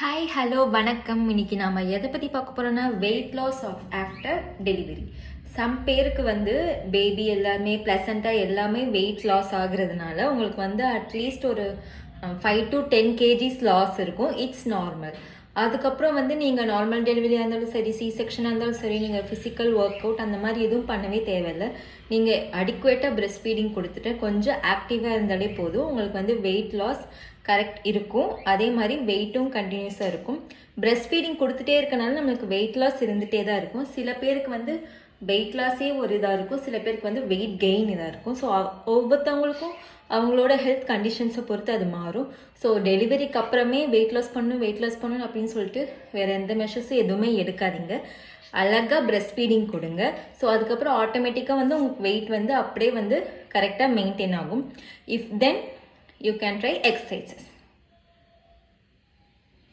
Hi hello வணக்கம். இன்னைக்கு நாம் எதை பற்றி பார்க்க போகிறோன்னா weight loss of after delivery. Some பேருக்கு பேபி எல்லாமே ப்ளசண்ட்டாக எல்லாமே வெயிட் லாஸ் ஆகுறதுனால உங்களுக்கு அட்லீஸ்ட் ஒரு 5 to 10 kgs லாஸ் இருக்கும். It's normal. அதுக்கப்புறம் நீங்கள் நார்மல் டெலிவரியாக இருந்தாலும் சரி, சி செக்ஷனாக இருந்தாலும் சரி, நீங்கள் ஃபிசிக்கல் ஒர்க் அவுட் அந்த மாதிரி எதுவும் பண்ணவே தேவையில்லை. நீங்கள் அடிக்குவேட்டாக பிரெஸ்ட் ஃபீடிங் கொடுத்துட்டு கொஞ்சம் ஆக்டிவாக இருந்தாலே போதும். உங்களுக்கு வெயிட் லாஸ் கரெக்ட் இருக்கும். அதே மாதிரி வெயிட்டும் கண்டினியூஸாக இருக்கும். பிரெஸ்ட் ஃபீடிங் கொடுத்துட்டே இருக்கனால நம்மளுக்கு வெயிட் லாஸ் இருந்துகிட்டே தான் இருக்கும். சில பேருக்கு வெயிட் லாஸே ஒரு இதாக இருக்கும், சில பேருக்கு வெயிட் கெயின் இதாக இருக்கும். ஸோ ஒவ்வொருத்தவங்களுக்கும் அவங்களோட ஹெல்த் கண்டிஷன்ஸை பொறுத்து அது மாறும். ஸோ டெலிவரிக்கு அப்புறமே வெயிட் லாஸ் பண்ணணும் அப்படின்னு சொல்லிட்டு வேறு எந்த மெஷர்ஸும் எதுவுமே எடுக்காதீங்க. அழகாக பிரெஸ்ட் ஃபீடிங் கொடுங்க. ஸோ அதுக்கப்புறம் ஆட்டோமேட்டிக்காக உங்களுக்கு வெயிட் அப்படியே கரெக்டாக மெயின்டைன் ஆகும். If then you can try exercises.